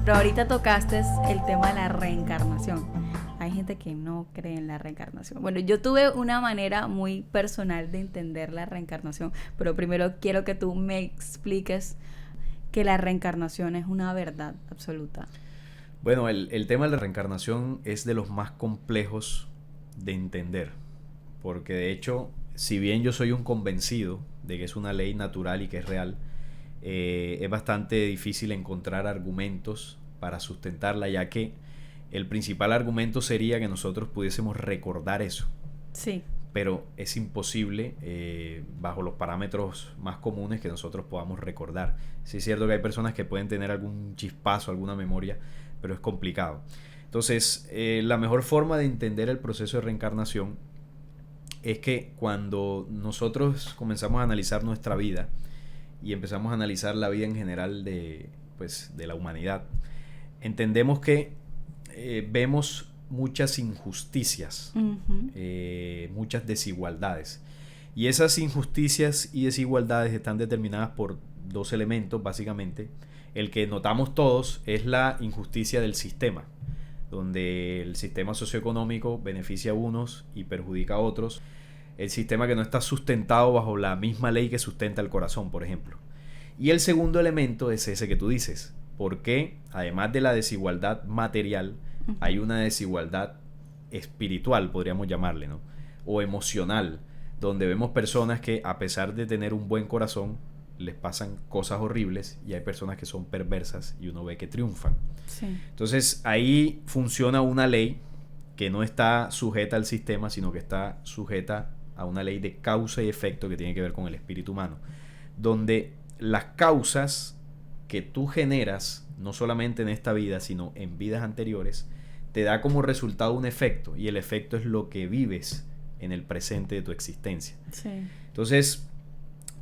Pero ahorita tocaste el tema de la reencarnación. Hay gente que no cree en la reencarnación. Bueno, yo tuve una manera muy personal de entender la reencarnación, pero primero quiero que tú me expliques que la reencarnación es una verdad absoluta. Bueno, el tema de la reencarnación es de los más complejos de entender, porque de hecho, si bien yo soy un convencido de que es una ley natural y que es real, es bastante difícil encontrar argumentos para sustentarla, ya que el principal argumento sería que nosotros pudiésemos recordar eso. Sí. Pero es imposible bajo los parámetros más comunes que nosotros podamos recordar. Sí es cierto que hay personas que pueden tener algún chispazo, alguna memoria, pero es complicado. Entonces, la mejor forma de entender el proceso de reencarnación es que cuando nosotros comenzamos a analizar nuestra vida y empezamos a analizar la vida en general de la humanidad, entendemos que vemos muchas injusticias, muchas desigualdades. Y esas injusticias y desigualdades están determinadas por dos elementos, básicamente. El que notamos todos es la injusticia del sistema, donde el sistema socioeconómico beneficia a unos y perjudica a otros. El sistema que no está sustentado bajo la misma ley que sustenta el corazón, por ejemplo. Y el segundo elemento es ese que tú dices, porque además de la desigualdad material, hay una desigualdad espiritual, podríamos llamarle, ¿no? O emocional, donde vemos personas que a pesar de tener un buen corazón, les pasan cosas horribles, y hay personas que son perversas y uno ve que triunfan. Sí. Entonces ahí funciona una ley que no está sujeta al sistema, sino que está sujeta a una ley de causa y efecto que tiene que ver con el espíritu humano, donde las causas que tú generas, no solamente en esta vida, sino en vidas anteriores, te da como resultado un efecto, y el efecto es lo que vives en el presente de tu existencia. Sí. Entonces,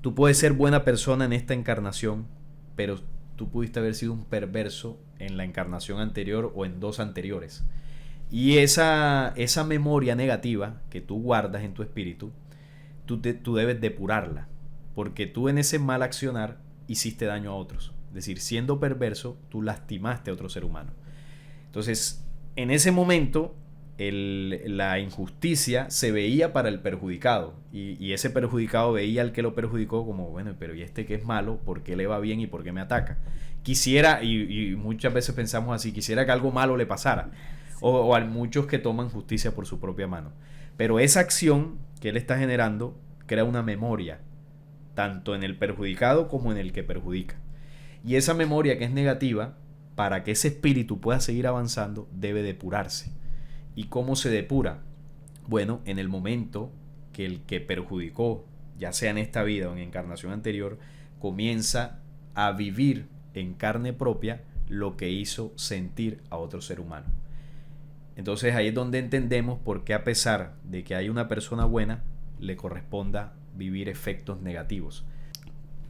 tú puedes ser buena persona en esta encarnación, pero tú pudiste haber sido un perverso en la encarnación anterior o en dos anteriores. Y esa memoria negativa que tú guardas en tu espíritu, tú debes depurarla, porque tú en ese mal accionar hiciste daño a otros. Es decir, siendo perverso, tú lastimaste a otro ser humano. Entonces, en ese momento, la injusticia se veía para el perjudicado, y ese perjudicado veía al que lo perjudicó como, bueno, pero ¿y este que es malo? ¿Por qué le va bien y por qué me ataca? Quisiera, y muchas veces pensamos así, quisiera que algo malo le pasara, o a muchos que toman justicia por su propia mano. Pero esa acción que él está generando crea una memoria, tanto en el perjudicado como en el que perjudica. Y esa memoria que es negativa, para que ese espíritu pueda seguir avanzando, debe depurarse. ¿Y cómo se depura? Bueno, en el momento que el que perjudicó, ya sea en esta vida o en encarnación anterior, comienza a vivir en carne propia lo que hizo sentir a otro ser humano. Entonces ahí es donde entendemos por qué, a pesar de que hay una persona buena, le corresponda vivir efectos negativos.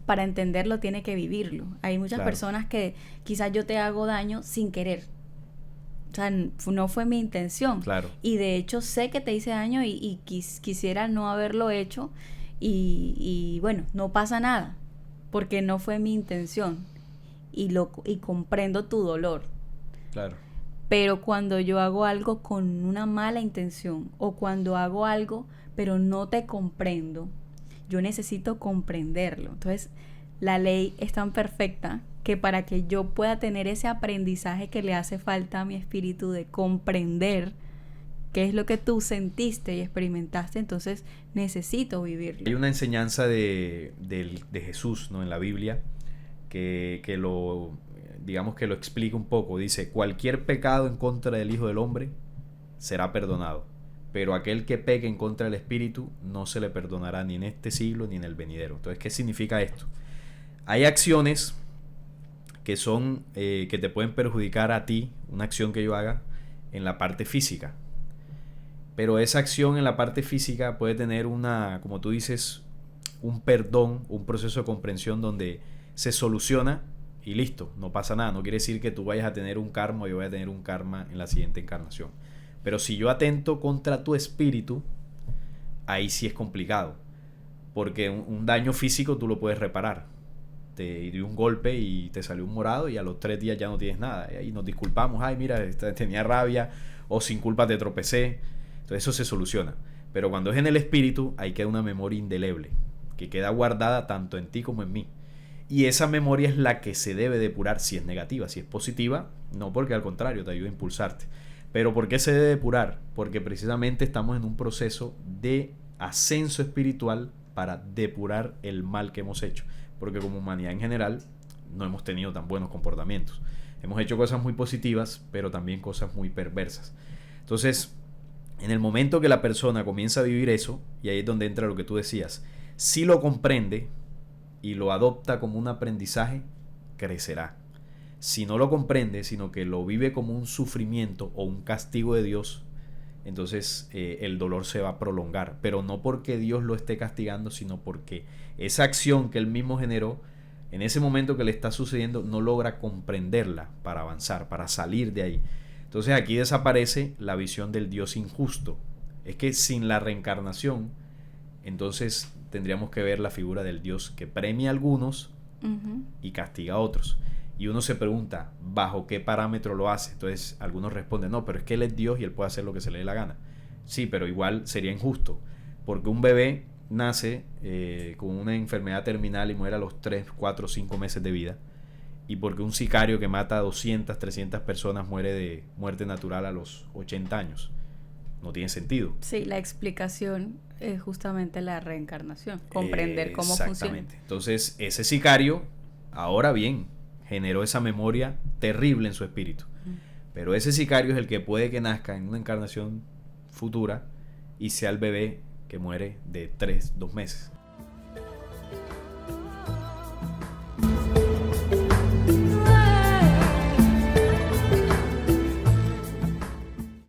Para entenderlo tiene que vivirlo. Hay muchas Claro. personas que quizás yo te hago daño sin querer. O sea, no fue mi intención. Claro. Y de hecho sé que te hice daño y quisiera no haberlo hecho. Y bueno, no pasa nada. Porque no fue mi intención. Y comprendo tu dolor. Claro. Pero cuando yo hago algo con una mala intención, o cuando hago algo pero no te comprendo, yo necesito comprenderlo. Entonces, la ley es tan perfecta que para que yo pueda tener ese aprendizaje que le hace falta a mi espíritu de comprender qué es lo que tú sentiste y experimentaste, entonces necesito vivirlo. Hay una enseñanza de Jesús, ¿no?, en la Biblia que digamos que lo explica un poco. Dice: cualquier pecado en contra del Hijo del Hombre será perdonado, pero aquel que peque en contra del Espíritu no se le perdonará ni en este siglo ni en el venidero. Entonces, ¿qué significa esto? Hay acciones que son que te pueden perjudicar a ti, una acción que yo haga en la parte física, pero esa acción en la parte física puede tener como tú dices, un perdón, un proceso de comprensión donde se soluciona y listo, no pasa nada. No quiere decir que tú vayas a tener un karma o yo voy a tener un karma en la siguiente encarnación. Pero si yo atento contra tu espíritu, ahí sí es complicado, porque un daño físico tú lo puedes reparar, te dio un golpe y te salió un morado y a los 3 días ya no tienes nada. Y ahí nos disculpamos, ay, mira, tenía rabia o sin culpa te tropecé. Entonces eso se soluciona. Pero cuando es en el espíritu, ahí queda una memoria indeleble, que queda guardada tanto en ti como en mí. Y esa memoria es la que se debe depurar si es negativa. Si es positiva, no, porque al contrario te ayuda a impulsarte. Pero ¿por qué se debe depurar? Porque precisamente estamos en un proceso de ascenso espiritual para depurar el mal que hemos hecho. Porque como humanidad en general no hemos tenido tan buenos comportamientos. Hemos hecho cosas muy positivas, pero también cosas muy perversas. Entonces, en el momento que la persona comienza a vivir eso, y ahí es donde entra lo que tú decías, si lo comprende y lo adopta como un aprendizaje, crecerá. Si no lo comprende, sino que lo vive como un sufrimiento o un castigo de Dios, entonces el dolor se va a prolongar, pero no porque Dios lo esté castigando, sino porque esa acción que él mismo generó, en ese momento que le está sucediendo, no logra comprenderla para avanzar, para salir de ahí. Entonces aquí desaparece la visión del Dios injusto. Es que sin la reencarnación, entonces tendríamos que ver la figura del Dios que premia a algunos y castiga a otros. Y uno se pregunta, ¿bajo qué parámetro lo hace? Entonces algunos responden, no, pero es que él es Dios y él puede hacer lo que se le dé la gana. Sí, pero igual sería injusto, porque un bebé nace con una enfermedad terminal y muere a los 3, 4, 5 meses de vida. Y porque un sicario que mata a 200, 300 personas muere de muerte natural a los 80 años. No tiene sentido. Sí, la explicación es justamente la reencarnación, comprender cómo funciona. Exactamente. Entonces, ese sicario, ahora bien, generó esa memoria terrible en su espíritu. Pero ese sicario es el que puede que nazca en una encarnación futura y sea el bebé que muere de 2 meses.